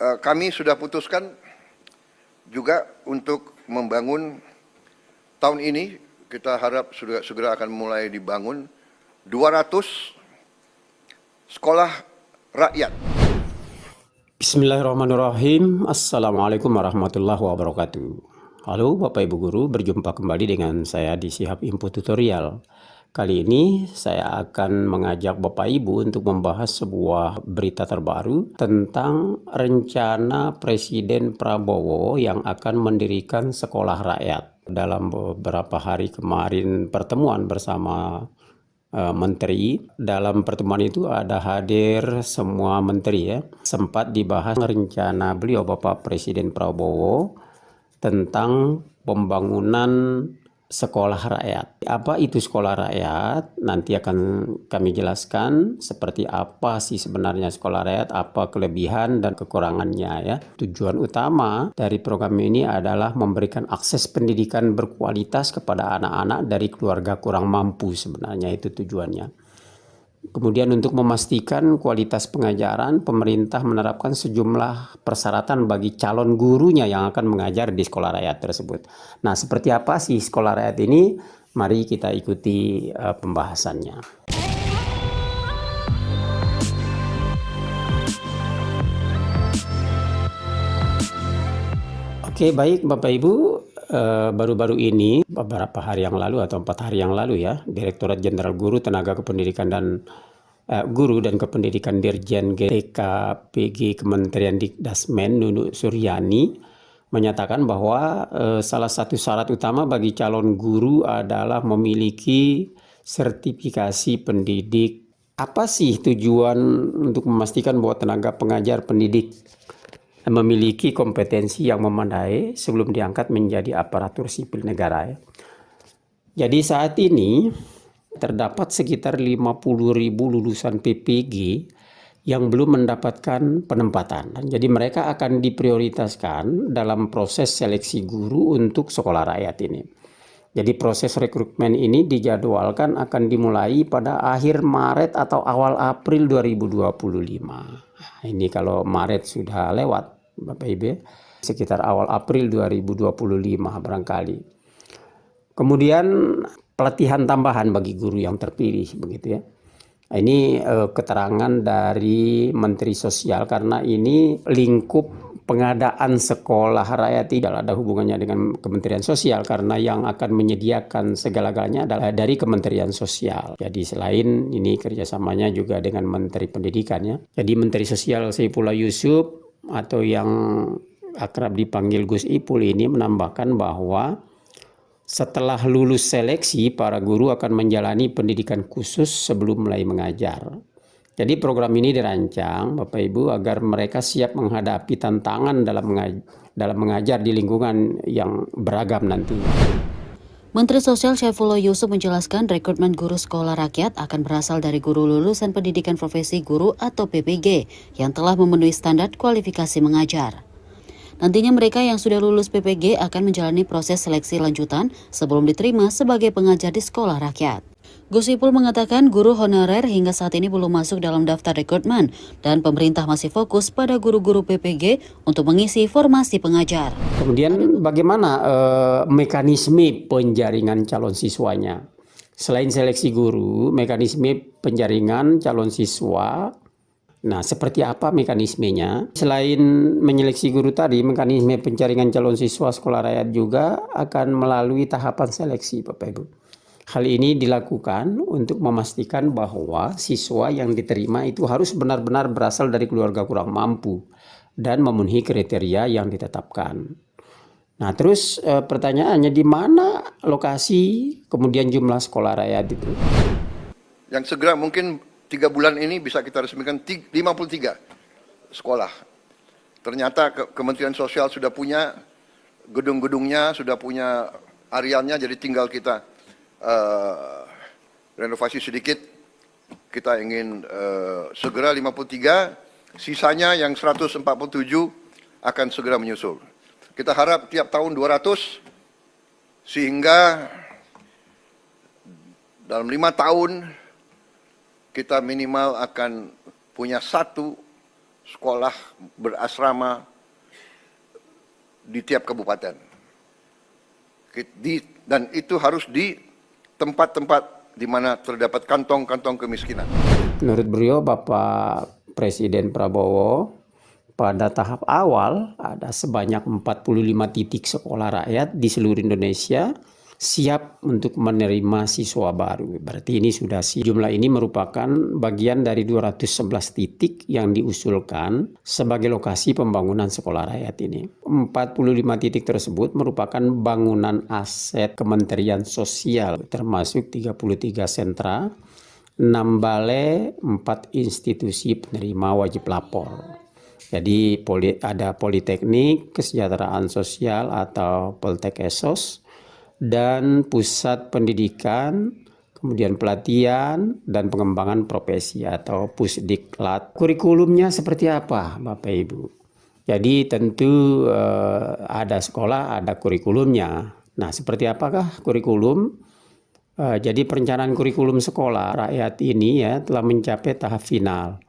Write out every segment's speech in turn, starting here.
kami sudah putuskan juga untuk membangun tahun ini, kita harap segera akan mulai dibangun 200 sekolah rakyat. Bismillahirrahmanirrahim. Assalamualaikum warahmatullahi wabarakatuh. Halo Bapak Ibu Guru, berjumpa kembali dengan saya di Sihab Info Tutorial. Kali ini saya akan mengajak Bapak Ibu untuk membahas sebuah berita terbaru tentang rencana Presiden Prabowo yang akan mendirikan sekolah rakyat. Dalam beberapa hari kemarin pertemuan bersama menteri, dalam pertemuan itu ada hadir semua menteri ya. Sempat dibahas rencana beliau Bapak Presiden Prabowo tentang pembangunan sekolah rakyat. Apa itu sekolah rakyat? Nanti akan kami jelaskan seperti apa sih sebenarnya sekolah rakyat, apa kelebihan dan kekurangannya ya. Tujuan utama dari program ini adalah memberikan akses pendidikan berkualitas kepada anak-anak dari keluarga kurang mampu, sebenarnya itu tujuannya. Kemudian untuk memastikan kualitas pengajaran, pemerintah menerapkan sejumlah persyaratan bagi calon gurunya yang akan mengajar di sekolah rakyat tersebut. Nah, seperti apa sih sekolah rakyat ini? Mari kita ikuti pembahasannya. Oke, baik Bapak Ibu. Baru-baru ini, beberapa hari yang lalu atau 4 hari yang lalu ya, Direktorat Jenderal Guru Tenaga Kependidikan dan Guru dan Kependidikan Dirjen GTK-PG Kementerian Dikdasmen Nunu Suryani menyatakan bahwa salah satu syarat utama bagi calon guru adalah memiliki sertifikasi pendidik. Apa sih tujuan untuk memastikan bahwa tenaga pengajar pendidik memiliki kompetensi yang memadai sebelum diangkat menjadi aparatur sipil negara ya. Jadi saat ini terdapat sekitar 50.000 lulusan PPG yang belum mendapatkan penempatan. Jadi mereka akan diprioritaskan dalam proses seleksi guru untuk sekolah rakyat ini. Jadi proses rekrutmen ini dijadwalkan akan dimulai pada akhir Maret atau awal April 2025. Ini kalau Maret sudah lewat Bapak Ibu, sekitar awal April 2025 barangkali. Kemudian pelatihan tambahan bagi guru yang terpilih begitu ya. Ini keterangan dari Menteri Sosial karena ini lingkup pengadaan sekolah rakyat tidak ada hubungannya dengan Kementerian Sosial karena yang akan menyediakan segala-galanya adalah dari Kementerian Sosial. Jadi selain ini kerjasamanya juga dengan Menteri Pendidikan ya. Jadi Menteri Sosial Saifullah Yusuf atau yang akrab dipanggil Gus Ipul ini menambahkan bahwa setelah lulus seleksi, para guru akan menjalani pendidikan khusus sebelum mulai mengajar. Jadi program ini dirancang Bapak Ibu agar mereka siap menghadapi tantangan dalam mengajar di lingkungan yang beragam nanti. Menteri Sosial Saifullah Yusuf menjelaskan rekrutmen guru sekolah rakyat akan berasal dari guru lulusan pendidikan profesi guru atau PPG yang telah memenuhi standar kualifikasi mengajar. Nantinya mereka yang sudah lulus PPG akan menjalani proses seleksi lanjutan sebelum diterima sebagai pengajar di sekolah rakyat. Gus Ipul mengatakan guru honorer hingga saat ini belum masuk dalam daftar rekrutmen dan pemerintah masih fokus pada guru-guru PPG untuk mengisi formasi pengajar. Kemudian bagaimana mekanisme penjaringan calon siswanya? Selain seleksi guru, mekanisme penjaringan calon siswa. Nah, seperti apa mekanismenya? Selain menyeleksi guru tadi, mekanisme penjaringan calon siswa sekolah rakyat juga akan melalui tahapan seleksi, Bapak Ibu. Hal ini dilakukan untuk memastikan bahwa siswa yang diterima itu harus benar-benar berasal dari keluarga kurang mampu dan memenuhi kriteria yang ditetapkan. Nah, terus pertanyaannya di mana lokasi kemudian jumlah sekolah rakyat itu? Yang segera mungkin 3 bulan ini bisa kita resmikan 53 sekolah. Ternyata Kementerian Sosial sudah punya gedung-gedungnya, sudah punya arealnya, jadi tinggal kita renovasi sedikit. Kita ingin segera 53, sisanya yang 147 akan segera menyusul. Kita harap tiap tahun 200, sehingga dalam 5 tahun kita minimal akan punya 1 sekolah berasrama di tiap kabupaten. Dan itu harus di tempat-tempat di mana terdapat kantong-kantong kemiskinan. Menurut beliau, Bapak Presiden Prabowo pada tahap awal ada sebanyak 45 titik sekolah rakyat di seluruh Indonesia siap untuk menerima siswa baru. Berarti ini sudah jumlah ini merupakan bagian dari 211 titik yang diusulkan sebagai lokasi pembangunan sekolah rakyat ini. 45 titik tersebut merupakan bangunan aset Kementerian Sosial, termasuk 33 sentra, 6 balai, 4 institusi penerima wajib lapor. Jadi ada Politeknik, Kesejahteraan Sosial atau Poltek Esos, dan Pusat Pendidikan, kemudian Pelatihan dan Pengembangan Profesi atau Pusdiklat. Kurikulumnya seperti apa, Bapak Ibu? Jadi tentu ada sekolah, ada kurikulumnya. Nah, seperti apakah kurikulum? Jadi perencanaan kurikulum sekolah rakyat ini ya telah mencapai tahap final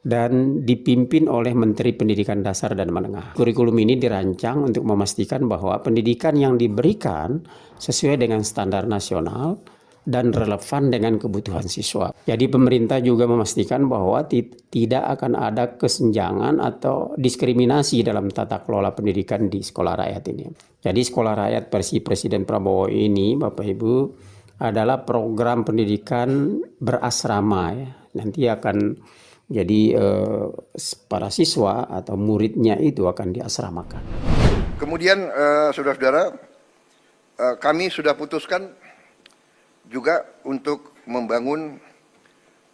dan dipimpin oleh Menteri Pendidikan Dasar dan Menengah. Kurikulum ini dirancang untuk memastikan bahwa pendidikan yang diberikan sesuai dengan standar nasional dan relevan dengan kebutuhan siswa. Jadi pemerintah juga memastikan bahwa tidak akan ada kesenjangan atau diskriminasi dalam tata kelola pendidikan di sekolah rakyat ini. Jadi sekolah rakyat versi Presiden Prabowo ini, Bapak Ibu, adalah program pendidikan berasrama ya. Nanti akan jadi para siswa atau muridnya itu akan diasramakan. Kemudian saudara-saudara, kami sudah putuskan juga untuk membangun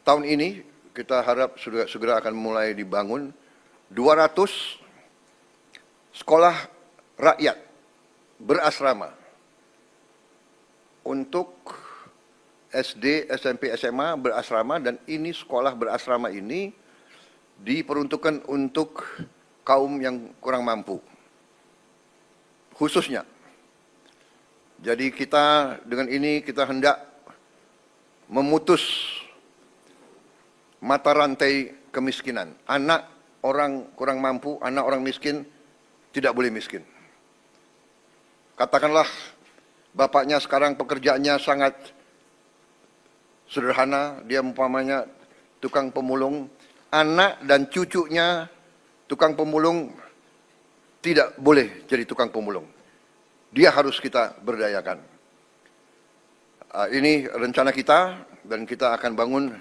tahun ini, kita harap segera akan mulai dibangun 200 sekolah rakyat berasrama untuk SD, SMP, SMA berasrama, dan ini sekolah berasrama ini diperuntukkan untuk kaum yang kurang mampu, khususnya. Jadi dengan ini kita hendak memutus mata rantai kemiskinan. Anak orang kurang mampu, anak orang miskin tidak boleh miskin. Katakanlah bapaknya sekarang pekerjaannya sangat sederhana, dia umpamanya tukang pemulung, anak dan cucunya tukang pemulung tidak boleh jadi tukang pemulung. Dia harus kita berdayakan. Ini rencana kita, dan kita akan bangun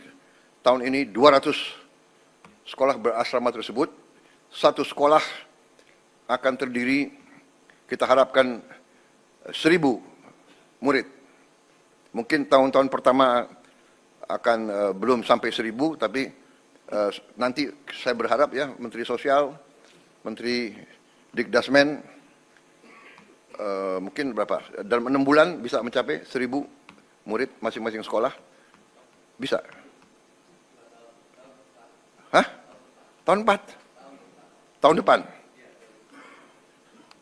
tahun ini 200 sekolah berasrama tersebut. Satu sekolah akan terdiri, kita harapkan 1.000 murid. Mungkin tahun-tahun pertama akan belum sampai 1.000, tapi nanti saya berharap ya Menteri Sosial, Menteri Dikdasmen, mungkin berapa, dalam 6 bulan bisa mencapai 1.000 murid masing-masing sekolah. Bisa? Hah? Tahun 4? Tahun depan?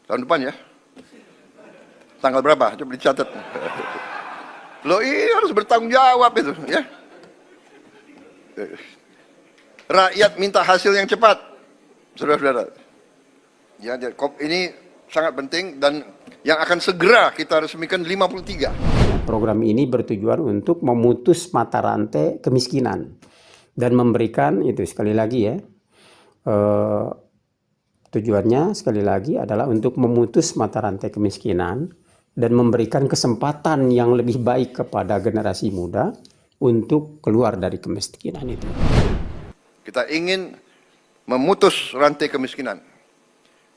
Tahun depan ya? Tanggal berapa? Coba dicatat. Loh, ini harus bertanggung jawab itu, ya. Rakyat minta hasil yang cepat, saudara-saudara. Ya, ini sangat penting dan yang akan segera kita resmikan 53. Program ini bertujuan untuk memutus mata rantai kemiskinan dan memberikan itu sekali lagi ya. Tujuannya sekali lagi adalah untuk memutus mata rantai kemiskinan dan memberikan kesempatan yang lebih baik kepada generasi muda untuk keluar dari kemiskinan itu. Kita ingin memutus rantai kemiskinan.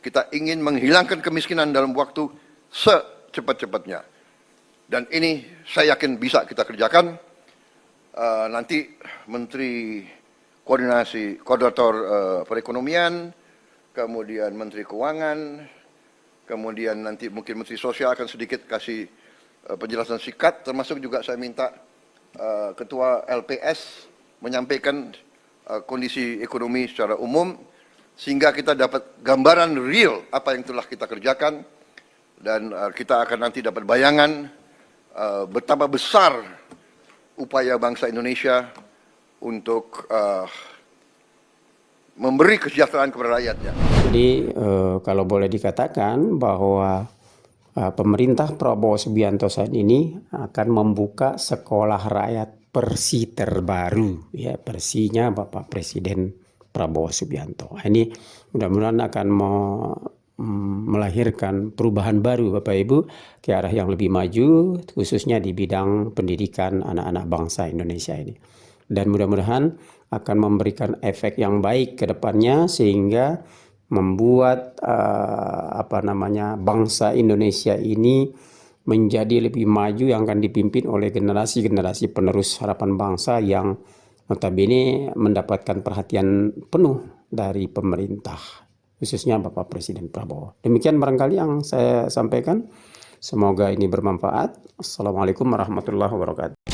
Kita ingin menghilangkan kemiskinan dalam waktu secepat-cepatnya. Dan ini saya yakin bisa kita kerjakan. Nanti Menteri Koordinator Perekonomian, kemudian Menteri Keuangan, kemudian nanti mungkin Menteri Sosial akan sedikit kasih penjelasan singkat, termasuk juga saya minta Ketua LPS menyampaikan kondisi ekonomi secara umum, sehingga kita dapat gambaran real apa yang telah kita kerjakan, dan kita akan nanti dapat bayangan betapa besar upaya bangsa Indonesia untuk memberi kesejahteraan kepada rakyatnya. Jadi kalau boleh dikatakan bahwa pemerintah Prabowo Subianto saat ini akan membuka sekolah rakyat Persi terbaru, ya, Persinya Bapak Presiden Prabowo Subianto. Ini mudah-mudahan akan melahirkan perubahan baru Bapak Ibu ke arah yang lebih maju, khususnya di bidang pendidikan anak-anak bangsa Indonesia ini. Dan mudah-mudahan akan memberikan efek yang baik ke depannya sehingga membuat bangsa Indonesia ini menjadi lebih maju yang akan dipimpin oleh generasi-generasi penerus harapan bangsa yang notabene mendapatkan perhatian penuh dari pemerintah, khususnya Bapak Presiden Prabowo. Demikian barangkali yang saya sampaikan. Semoga ini bermanfaat. Assalamualaikum warahmatullahi wabarakatuh.